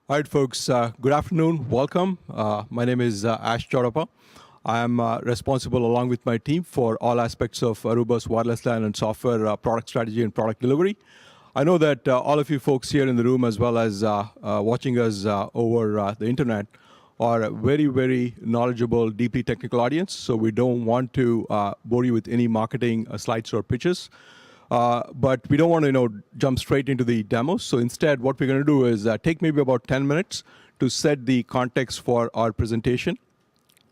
All right, folks, good afternoon. Welcome. My name is Ash Chowdappa. I am responsible, along with my team, for all aspects of Aruba's wireless LAN and software product strategy and product delivery. I know that all of you folks here in the room, as well as watching us over the internet, are a very, very knowledgeable, deeply technical audience. So we don't want to bore you with any marketing slides or pitches. But we don't want to jump straight into the demos. So instead, what we're going to do is take maybe about 10 minutes to set the context for our presentation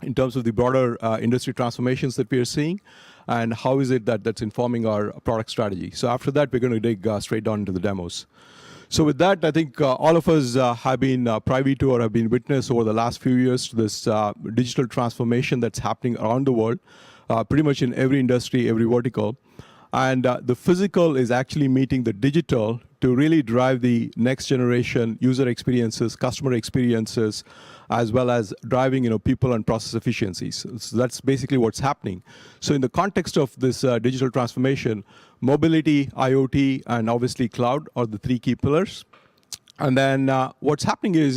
in terms of the broader industry transformations that we are seeing, and how is it that's informing our product strategy. So after that, we're going to dig straight down into the demos. So with that, I think all of us have been privy to or have been witness over the last few years to this digital transformation that's happening around the world, pretty much in every industry, every vertical. And the physical is actually meeting the digital to really drive the next generation user experiences, customer experiences, as well as driving people and process efficiencies. So that's basically what's happening. So in the context of this digital transformation, mobility, IoT, and obviously cloud are the three key pillars. And then what's happening is,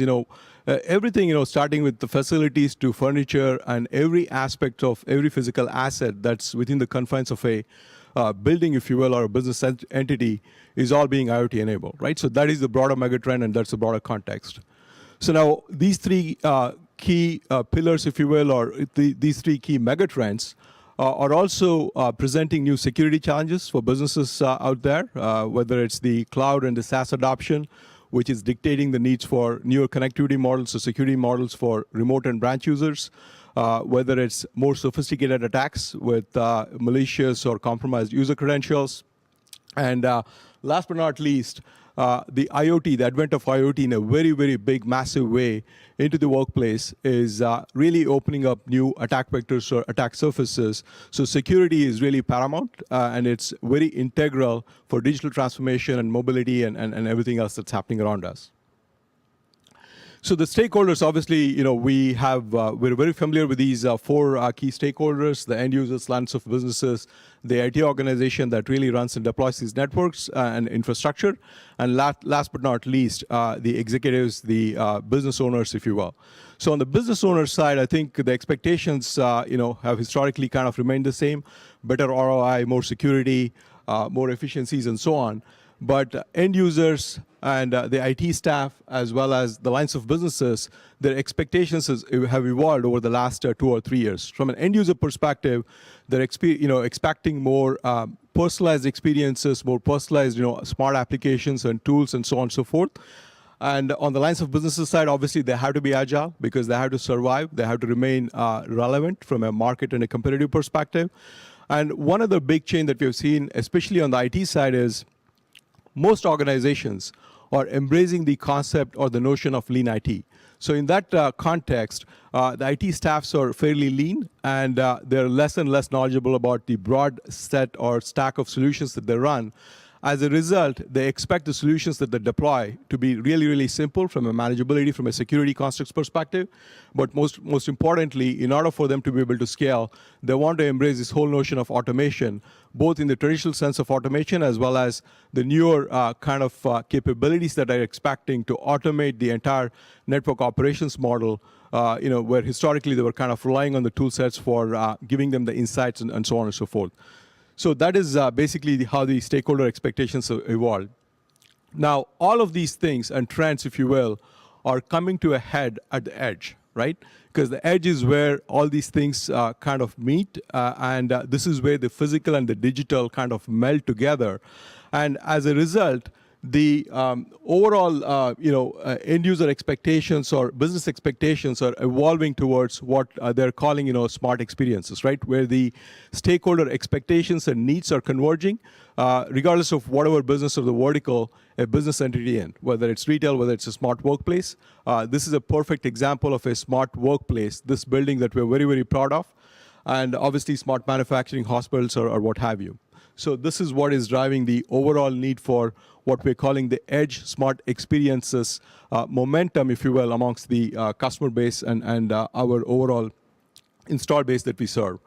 everything, starting with the facilities to furniture and every aspect of every physical asset that's within the confines of a building, if you will, or a business entity is all being IoT enabled, right? So that is the broader megatrend, and that's the broader context. So now these three key pillars, if you will, or these three key megatrends are also presenting new security challenges for businesses out there, whether it's the cloud and the SaaS adoption, which is dictating the needs for newer connectivity models or security models for remote and branch users, whether it's more sophisticated attacks with malicious or compromised user credentials. And last but not least, the IoT, the advent of IoT in a very, very big, massive way into the workplace is really opening up new attack vectors or attack surfaces. So security is really paramount, and it's very integral for digital transformation and mobility and everything else that's happening around us. So the stakeholders, obviously, we're very familiar with these four key stakeholders: the end users, lands of businesses, the IT organization that really runs and deploys these networks and infrastructure, and last but not least, the executives, the business owners, if you will. So on the business owner side, I think the expectations, have historically kind of remained the same: better ROI, more security, more efficiencies, and so on. But end users and the IT staff, as well as the lines of businesses, their expectations have evolved over the last 2 or 3 years. From an end user perspective, they're expecting more personalized experiences, more personalized smart applications and tools, and so on and so forth. And on the lines of businesses side, obviously, they have to be agile because they have to survive. They have to remain relevant from a market and a competitive perspective. And one other big change that we've seen, especially on the IT side, is most organizations are embracing the concept or the notion of lean IT. So in that context, the IT staffs are fairly lean, and they're less and less knowledgeable about the broad set or stack of solutions that they run. As a result, they expect the solutions that they deploy to be really, really simple from a manageability, from a security constructs perspective. But most importantly, in order for them to be able to scale, they want to embrace this whole notion of automation, both in the traditional sense of automation as well as the newer kind of capabilities that are expecting to automate the entire network operations model, where historically they were kind of relying on the tool sets for giving them the insights and so on and so forth. So that is basically how the stakeholder expectations have evolved. Now, all of these things and trends, if you will, are coming to a head at the edge, right? Because the edge is where all these things kind of meet, and this is where the physical and the digital kind of meld together. And as a result, the overall, end user expectations or business expectations are evolving towards what they're calling, smart experiences, right? Where the stakeholder expectations and needs are converging, regardless of whatever business or the vertical a business entity in, whether it's retail, whether it's a smart workplace. This is a perfect example of a smart workplace, this building that we're very, very proud of, and obviously smart manufacturing, hospitals, or what have you. So this is what is driving the overall need for what we're calling the edge smart experiences momentum, if you will, amongst the customer base and our overall install base that we serve.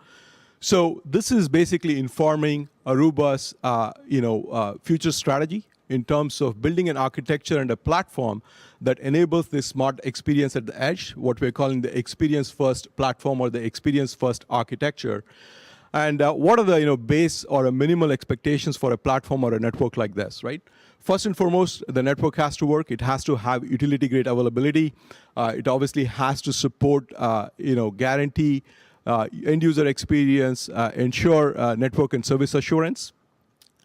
So this is basically informing Aruba's future strategy in terms of building an architecture and a platform that enables this smart experience at the edge, what we're calling the experience-first platform or the experience-first architecture. And what are the base or a minimal expectations for a platform or a network like this, right? First and foremost, the network has to work. It has to have utility-grade availability. It obviously has to support, guarantee end-user experience, ensure network and service assurance.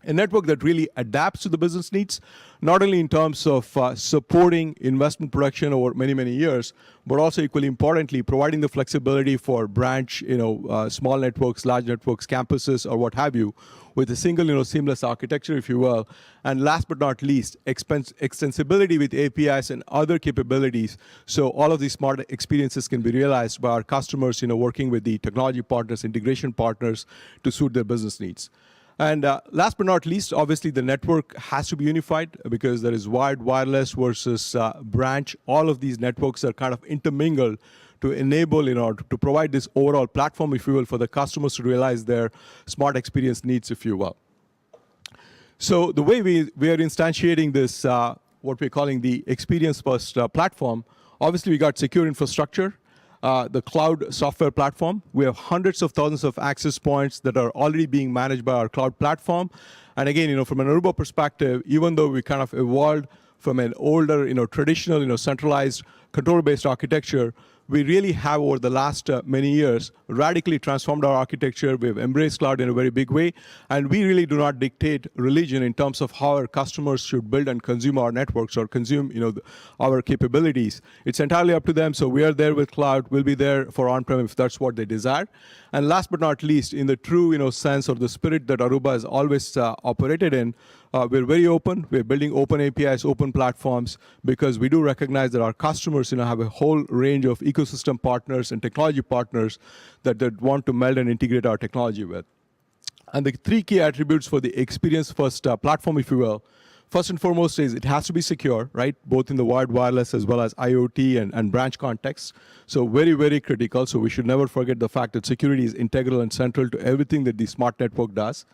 A network that really adapts to the business needs, not only in terms of supporting investment production over many, many years, but also equally importantly, providing the flexibility for branch, small networks, large networks, campuses, or what have you, with a single, seamless architecture, if you will. And last but not least, extensibility with APIs and other capabilities. So all of these smart experiences can be realized by our customers, working with the technology partners, integration partners to suit their business needs. And last but not least, obviously, the network has to be unified because there is wired, wireless versus branch. All of these networks are kind of intermingled to enable, to provide this overall platform, if you will, for the customers to realize their smart experience needs, if you will. So the way we are instantiating this, what we're calling the experience-first platform, obviously, we got secure infrastructure. The cloud software platform. We have hundreds of thousands of access points that are already being managed by our cloud platform. And again, from an Aruba perspective, even though we kind of evolved from an older, traditional, centralized control-based architecture, we really have, over the last many years, radically transformed our architecture. We've embraced cloud in a very big way. And we really do not dictate religion in terms of how our customers should build and consume our networks or consume, our capabilities. It's entirely up to them. So we are there with cloud. We'll be there for on-prem if that's what they desire. And last but not least, in the true, sense or the spirit that Aruba has always operated in, we're very open. We're building open APIs, open platforms, because we do recognize that our customers, have a whole range of ecosystem partners and technology partners that want to meld and integrate our technology with. And the three key attributes for the experience-first platform, if you will, first and foremost is it has to be secure, right? Both in the wired, wireless, as well as IoT and branch context. So very, very critical. So we should never forget the fact that security is integral and central to everything that the smart network does.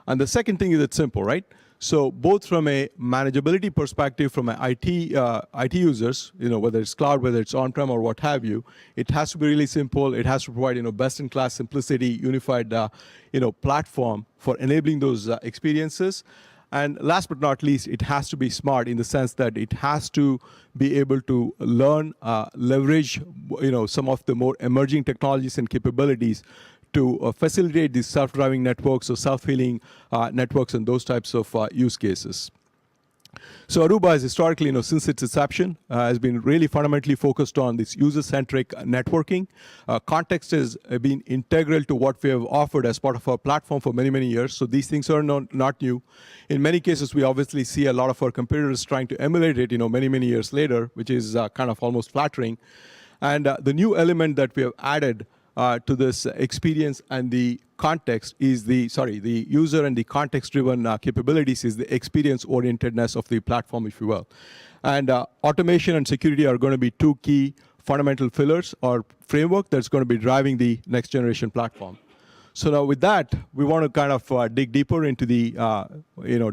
And the second thing is it's simple, right? So both from a manageability perspective, from an IT users, whether it's cloud, whether it's on-prem or what have you, it has to be really simple. It has to provide, best-in-class simplicity, unified, platform for enabling those experiences. And last but not least, it has to be smart in the sense that it has to be able to learn, leverage, some of the more emerging technologies and capabilities to facilitate these self-driving networks or self-healing networks and those types of use cases. So Aruba has historically, since its inception, has been really fundamentally focused on this user-centric networking. Context has been integral to what we have offered as part of our platform for many, many years. So these things are not new. In many cases, we obviously see a lot of our competitors trying to emulate it, many, many years later, which is kind of almost flattering. And the new element that we have added to this experience and the context is the user and the context-driven capabilities is the experience-orientedness of the platform, if you will. And automation and security are going to be two key fundamental pillars or framework that's going to be driving the next generation platform. So now with that, we want to kind of dig deeper into the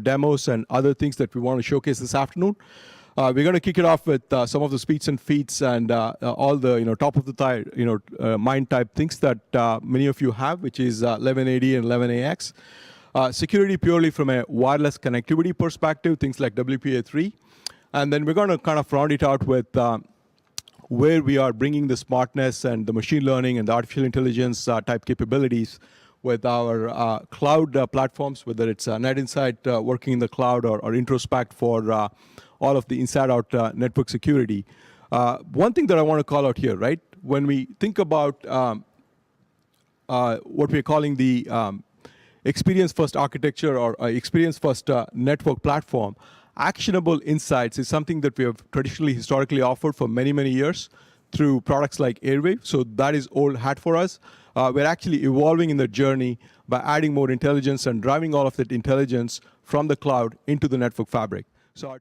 demos and other things that we want to showcase this afternoon. We're going to kick it off with some of the speeds and feats and all the top of the mind type things that many of you have, which is 1180 and 11AX. Security purely from a wireless connectivity perspective, things like WPA3. And then we're going to kind of round it out with where we are bringing the smartness and the machine learning and the artificial intelligence type capabilities with our cloud platforms, whether it's NetInsight working in the cloud or Introspect for all of the inside-out network security. One thing that I want to call out here, right? When we think about what we're calling the experience-first architecture or experience-first network platform, actionable insights is something that we have traditionally, historically offered for many, many years through products like Airwave. So that is old hat for us. We're actually evolving in the journey by adding more intelligence and driving all of that intelligence from the cloud into the network fabric. So our